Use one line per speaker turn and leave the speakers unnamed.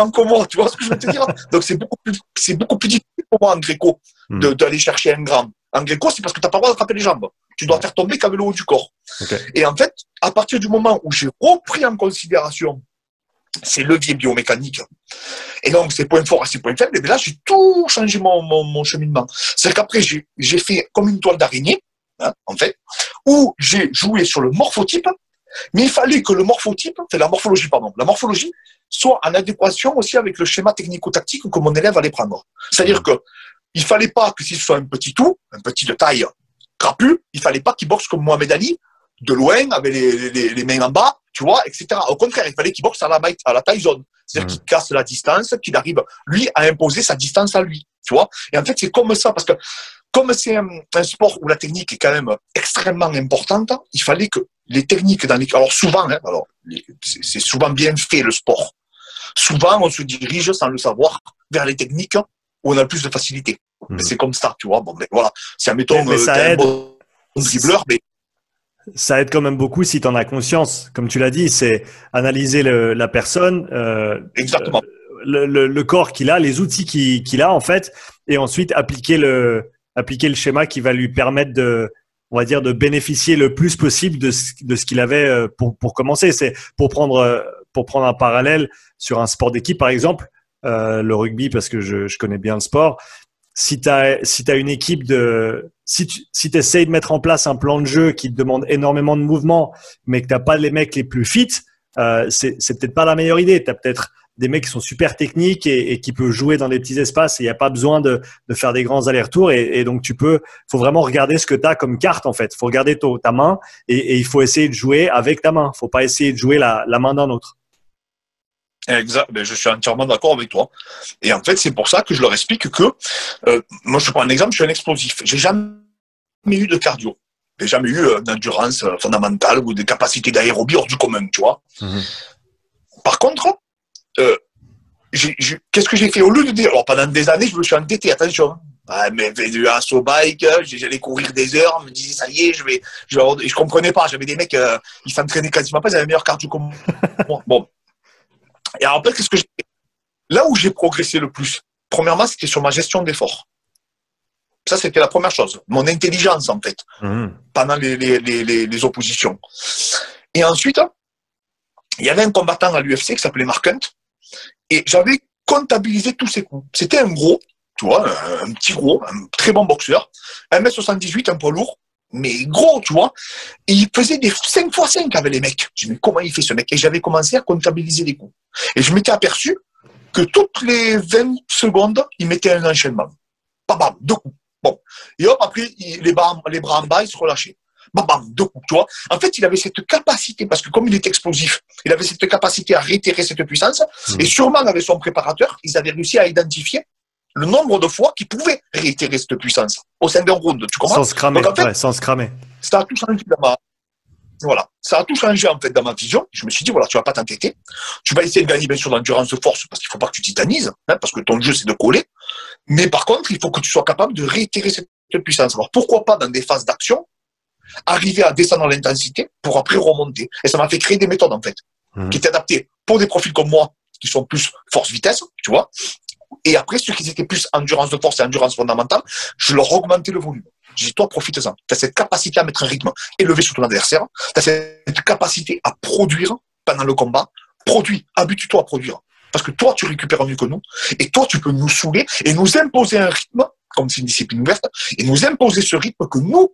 grand que moi, tu vois ce que je veux te dire? Donc c'est beaucoup plus difficile pour moi en gréco d'aller chercher un grand. En gréco, c'est parce que tu n'as pas le droit d'attraper les jambes. Tu dois faire tomber qu'avec le haut du corps.
Okay.
Et en fait, à partir du moment où j'ai repris en considération ces leviers biomécaniques, et donc ces points forts et ces points faibles, et bien là, j'ai tout changé mon cheminement. C'est-à-dire qu'après, j'ai fait comme une toile d'araignée, hein, en fait, où j'ai joué sur le morphotype, mais il fallait que le morphotype, c'est la morphologie, soit en adéquation aussi avec le schéma technico-tactique que mon élève allait prendre. C'est-à-dire que il fallait pas que si ce soit un petit de taille crapule, il fallait pas qu'il boxe comme Mohamed Ali, de loin, avec les mains en bas, tu vois, etc. Au contraire, il fallait qu'il boxe à la taille zone. C'est-à-dire qu'il casse la distance, qu'il arrive, lui, à imposer sa distance à lui, tu vois. Et en fait, c'est comme ça, parce que comme c'est un sport où la technique est quand même extrêmement importante, il fallait que les techniques alors souvent, hein, c'est souvent bien fait le sport. Souvent, on se dirige, sans le savoir, vers les techniques où on a le plus de facilité. Mais c'est comme ça, tu vois. Bon, mais voilà. Si, admettons,
mais ça aide.
Un bon dribbleur, mais
ça aide quand même beaucoup si tu en as conscience. Comme tu l'as dit, c'est analyser la personne,
exactement.
Le corps qu'il a, les outils qu'il a en fait, et ensuite appliquer le schéma qui va lui permettre on va dire, de bénéficier le plus possible de ce qu'il avait pour commencer. C'est pour prendre un parallèle sur un sport d'équipe, par exemple, le rugby, parce que je connais bien le sport. Si t'as une équipe si tu essayes de mettre en place un plan de jeu qui te demande énormément de mouvements, mais que t'as pas les mecs les plus fit, c'est peut-être pas la meilleure idée. T'as peut-être des mecs qui sont super techniques et qui peuvent jouer dans des petits espaces et il n'y a pas besoin de faire des grands allers-retours et donc faut vraiment regarder ce que tu as comme carte en fait. Faut regarder ta main et il faut essayer de jouer avec ta main. Faut pas essayer de jouer la main d'un autre.
Exact, je suis entièrement d'accord avec toi. Et en fait, c'est pour ça que je leur explique que, moi je prends un exemple, je suis un explosif. J'ai jamais eu de cardio. J'ai jamais eu d'endurance fondamentale ou de capacité d'aérobie hors du commun, tu vois. Par contre, qu'est-ce que j'ai fait au lieu de dire, alors pendant des années, je me suis entêté, attention. Mais du assaut bike, j'allais courir des heures, je me disais, ça y est, je comprenais pas. J'avais des mecs, ils s'entraînaient quasiment pas, ils avaient meilleur cardio que moi. Bon. Et alors, après, qu'est-ce que j'ai fait? Là où j'ai progressé le plus, premièrement, c'était sur ma gestion d'effort. Ça, c'était la première chose. Mon intelligence, en fait, pendant les oppositions. Et ensuite, il y avait un combattant à l'UFC qui s'appelait Mark Hunt. Et j'avais comptabilisé tous ses coups. C'était un gros, tu vois, un petit gros, un très bon boxeur. 1m78, un poids lourd, mais gros, tu vois. Et il faisait des 5x5 avec les mecs. Je me dis, mais comment il fait ce mec? Et j'avais commencé à comptabiliser les coups. Et je m'étais aperçu que toutes les 20 secondes, il mettait un enchaînement. Bam, bam, 2 coups. Bon. Et hop, après, les bras en bas, il se relâchait. Bam, bam, 2 coups, tu vois. En fait, il avait cette capacité, parce que comme il est explosif, il avait cette capacité à réitérer cette puissance, et sûrement avec son préparateur, ils avaient réussi à identifier le nombre de fois qu'il pouvait réitérer cette puissance au sein d'un round, tu comprends?
Sans se cramer,
donc, en fait,
sans se cramer.
Ça a tout changé ça a tout changé en fait dans ma vision. Je me suis dit, voilà, tu vas pas t'entêter. Tu vas essayer de gagner bien sûr l'endurance force parce qu'il faut pas que tu titanises, hein, parce que ton jeu c'est de coller. Mais par contre, il faut que tu sois capable de réitérer cette puissance. Alors pourquoi pas dans des phases d'action, arriver à descendre l'intensité pour après remonter. Et ça m'a fait créer des méthodes en fait, qui étaient adaptées pour des profils comme moi, qui sont plus force-vitesse, tu vois. Et après, ceux qui étaient plus endurance de force et endurance fondamentale, je leur augmentais le volume. J'ai dit, toi, profite-en. Tu as cette capacité à mettre un rythme élevé sur ton adversaire. Tu as cette capacité à produire pendant le combat. Produis. Habitue-toi à produire. Parce que toi, tu récupères mieux que nous. Et toi, tu peux nous saouler et nous imposer un rythme, comme c'est une discipline ouverte, et nous imposer ce rythme que nous